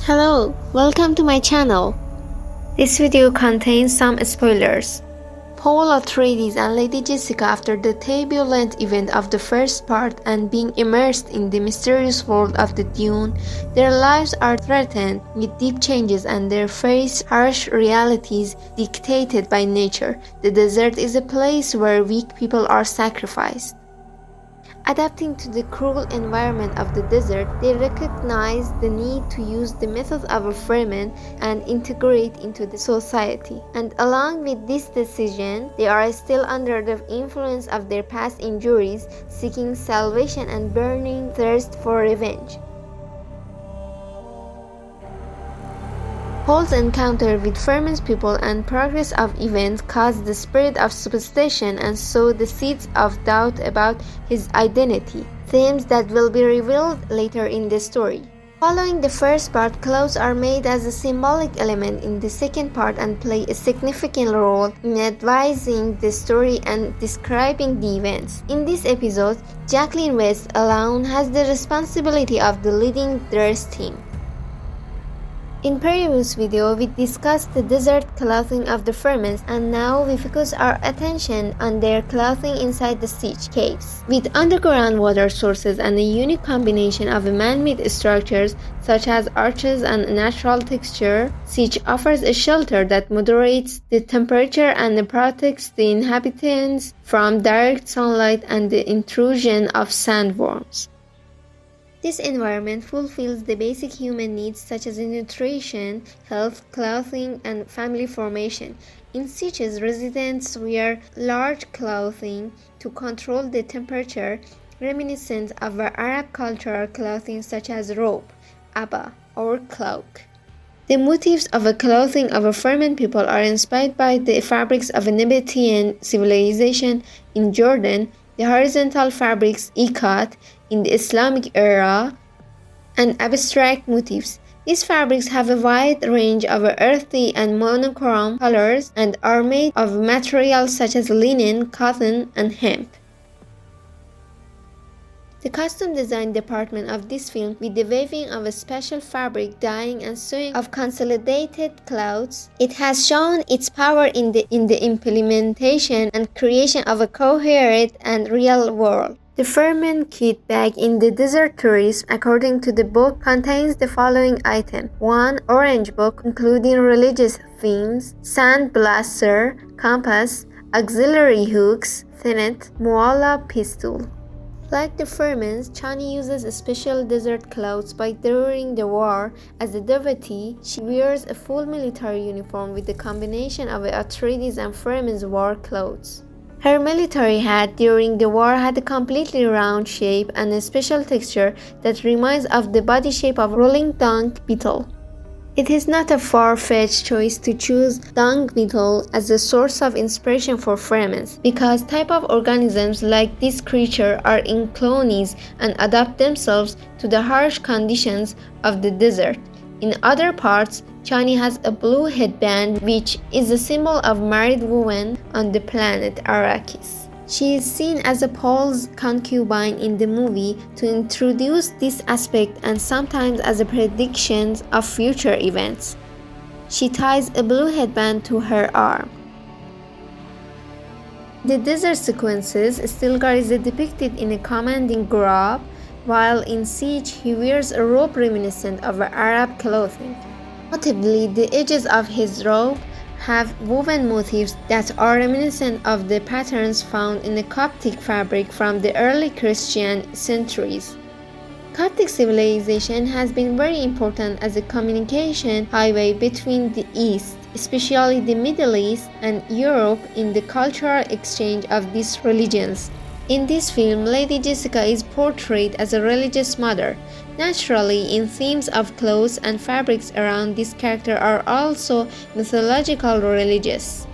Hello, welcome to my channel. This video contains some spoilers. Paul Atreides and Lady Jessica, after the turbulent event of the first part and being immersed in the mysterious world of the Dune, their lives are threatened with deep changes and they face harsh realities dictated by nature. The desert is a place where weak people are sacrificed. Adapting to the cruel environment of the desert, they recognize the need to use the methods of experiment and integrate into the society. And along with this decision, they are still under the influence of their past injuries, seeking salvation and burning thirst for revenge. Paul's encounter with Fermen's people and progress of events caused the spirit of superstition and sowed the seeds of doubt about his identity, themes that will be revealed later in the story. Following the first part, clothes are made as a symbolic element in the second part and play a significant role in advising the story and describing the events. In this episode, Jacqueline West alone has the responsibility of the leading dress team. In previous video, we discussed the desert clothing of the Ferments, and now we focus our attention on their clothing inside the siege caves. With underground water sources and a unique combination of man-made structures such as arches and natural texture, siege offers a shelter that moderates the temperature and protects the inhabitants from direct sunlight and the intrusion of sandworms. This environment fulfills the basic human needs such as nutrition, health, clothing, and family formation. In sieges, residents wear large clothing to control the temperature, reminiscent of Arab cultural clothing such as robe, abba, or cloak. The motifs of a clothing of a Ferment people are inspired by the fabrics of a Nabatean civilization in Jordan, the horizontal fabrics ikat in the Islamic era, and abstract motifs. These fabrics have a wide range of earthy and monochrome colors and are made of materials such as linen, cotton, and hemp. The costume design department of this film, with the weaving of a special fabric, dyeing and sewing of consolidated clothes, it has shown its power in the implementation and creation of a coherent and real world. The Ferment kit bag in the Desert Tourism, according to the book, contains the following items: 1. Orange book, including religious themes, sand blaster, compass, auxiliary hooks, thenet, mualla pistol. Like the Ferments, Chani uses special desert clothes during the war. As a devotee, she wears a full military uniform with the combination of Atreides and Ferment's war clothes. Her military hat during the war had a completely round shape and a special texture that reminds of the body shape of rolling dung beetle. It is not a far-fetched choice to choose dung beetle as a source of inspiration for Ferments, because type of organisms like this creature are in colonies and adapt themselves to the harsh conditions of the desert. In other parts, Chani has a blue headband, which is a symbol of married women on the planet Arrakis. She is seen as a Paul's concubine in the movie to introduce this aspect and sometimes as a prediction of future events. She ties a blue headband to her arm. The desert sequences, Stilgar is depicted in a commanding garb, while in Siege he wears a robe reminiscent of Arab clothing. Notably, the edges of his robe have woven motifs that are reminiscent of the patterns found in the Coptic fabric from the early Christian centuries. Coptic civilization has been very important as a communication highway between the East, especially the Middle East, and Europe in the cultural exchange of these religions. In this film, Lady Jessica is portrayed as a religious mother. Naturally, in themes of clothes and fabrics around this character are also mythological religious.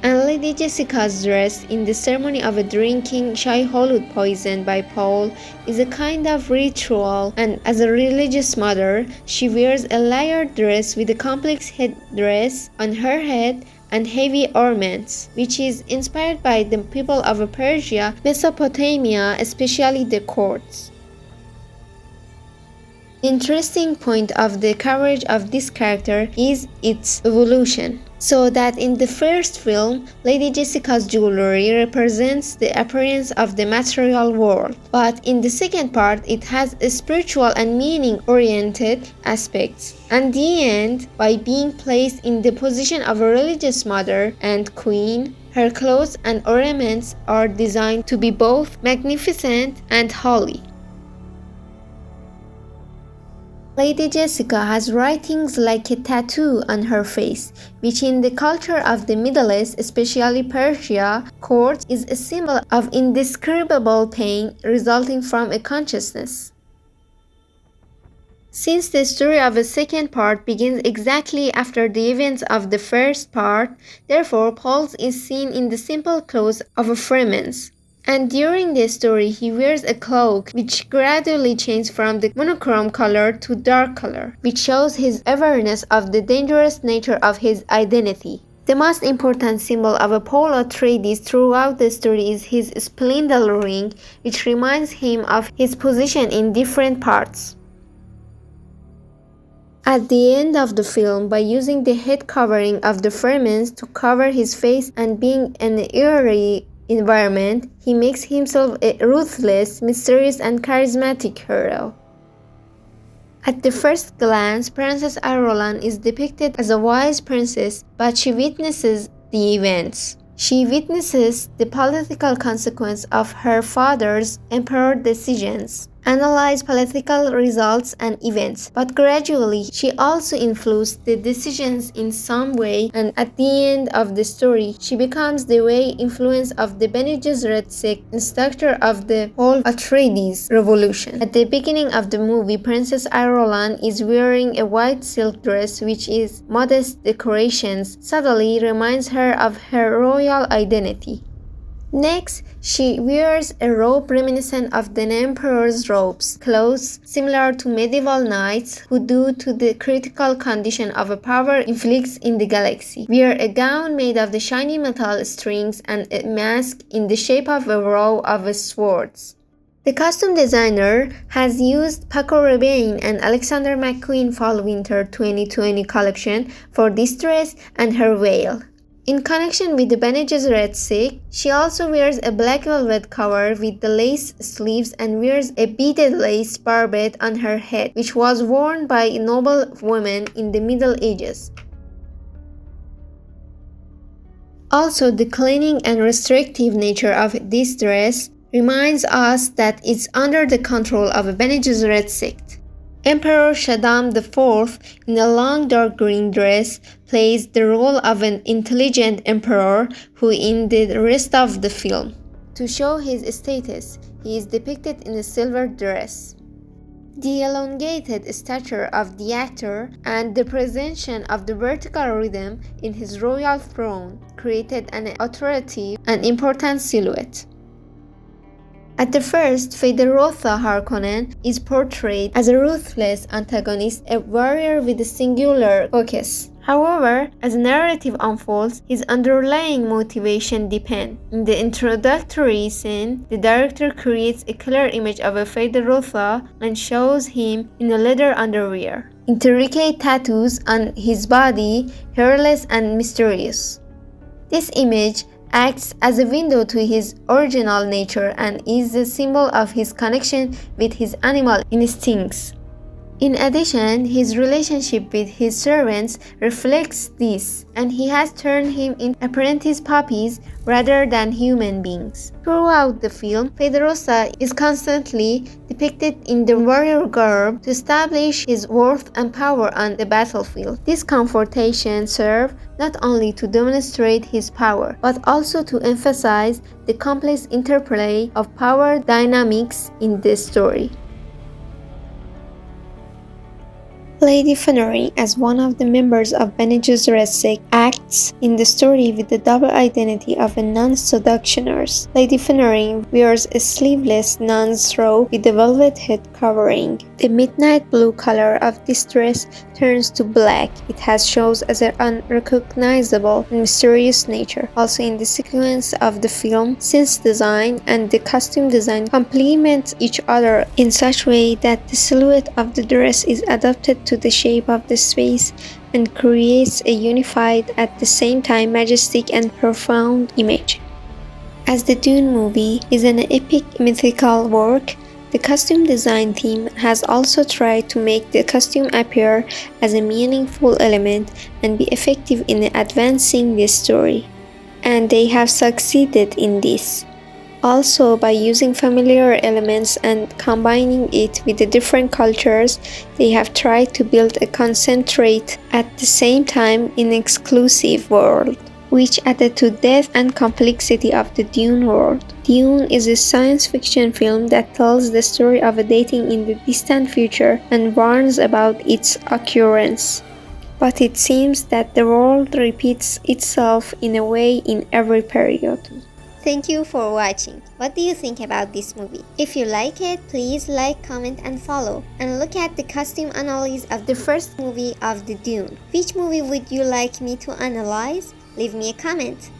And Lady Jessica's dress in the ceremony of drinking Shai-Hulud poison by Paul is a kind of ritual, and as a religious mother, she wears a layered dress with a complex headdress on her head and heavy ornaments, which is inspired by the people of Persia, Mesopotamia, especially the courts. Interesting point of the coverage of this character is its evolution. So that in the first film, Lady Jessica's jewelry represents the appearance of the material world. But in the second part, it has a spiritual and meaning-oriented aspects. And the end, by being placed in the position of a religious mother and queen, her clothes and ornaments are designed to be both magnificent and holy. Lady Jessica has writings like a tattoo on her face, which in the culture of the Middle East, especially Persia, court is a symbol of indescribable pain resulting from a consciousness. Since the story of the second part begins exactly after the events of the first part, therefore Paul is seen in the simple clothes of a freeman. And during the story, he wears a cloak which gradually changes from the monochrome color to dark color, which shows his awareness of the dangerous nature of his identity. The most important symbol of Paul Atreides throughout the story is his spindle ring, which reminds him of his position in different parts. At the end of the film, by using the head covering of the Fremen to cover his face and being an eerie environment, he makes himself a ruthless, mysterious, and charismatic hero. At the first glance, Princess Irulan is depicted as a wise princess, but she witnesses the events. She witnesses the political consequence of her father's emperor decisions, analyze political results and events, but gradually she also influenced the decisions in some way, and at the end of the story, she becomes the way influence of the Bene Gesserit sect, instructor of the whole Atreides revolution. At the beginning of the movie, Princess Irulan is wearing a white silk dress which is modest decorations, subtly reminds her of her royal identity. Next, she wears a robe reminiscent of the emperor's robes, clothes similar to medieval knights who, due to the critical condition of a power inflicts in the galaxy, wear a gown made of the shiny metal strings and a mask in the shape of a row of swords. The costume designer has used Paco Rabanne and Alexander McQueen Fall-Winter 2020 collection for this dress and her veil. In connection with the Bene Gesserit sect, she also wears a black velvet cover with the lace sleeves and wears a beaded lace barbette on her head, which was worn by noble women in the Middle Ages. Also, the cleaning and restrictive nature of this dress reminds us that it's under the control of a Bene Gesserit sect. Emperor Shaddam IV, in a long dark green dress, plays the role of an intelligent emperor who in the rest of the film. To show his status, he is depicted in a silver dress. The elongated stature of the actor and the presentation of the vertical rhythm in his royal throne created an authoritative and important silhouette. At the first, Federotha Harkonnen is portrayed as a ruthless antagonist, a warrior with a singular focus. However, as the narrative unfolds, his underlying motivation depends. In the introductory scene, the director creates a clear image of a Federotha and shows him in a leather underwear, intricate tattoos on his body, hairless and mysterious. This image acts as a window to his original nature and is a symbol of his connection with his animal instincts. In addition, his relationship with his servants reflects this, and he has turned him into apprentice puppies rather than human beings. Throughout the film, Federosa is constantly depicted in the warrior garb to establish his worth and power on the battlefield. This confrontation serves not only to demonstrate his power, but also to emphasize the complex interplay of power dynamics in the story. Lady Fennery, as one of the members of Bene Gesserit sect, acts fits in the story with the double identity of a non-seduction nurse. Lady Finneran wears a sleeveless nun's robe with a velvet head covering. The midnight blue color of this dress turns to black. It has shows as an unrecognizable and mysterious nature. Also in the sequence of the film, scenes design and the costume design complement each other in such way that the silhouette of the dress is adapted to the shape of the space and creates a unified, at the same time majestic and profound image. As the Dune movie is an epic mythical work, the costume design team has also tried to make the costume appear as a meaningful element and be effective in advancing the story. And they have succeeded in this. Also, by using familiar elements and combining it with the different cultures, they have tried to build a concentrate at the same time in exclusive world, which added to depth and complexity of the Dune world. Dune is a science fiction film that tells the story of a dating in the distant future and warns about its occurrence. But it seems that the world repeats itself in a way in every period. Thank you for watching. What do you think about this movie? If you like it, please like, comment and follow. And look at the costume analysis of the first movie of the Dune. Which movie would you like me to analyze? Leave me a comment.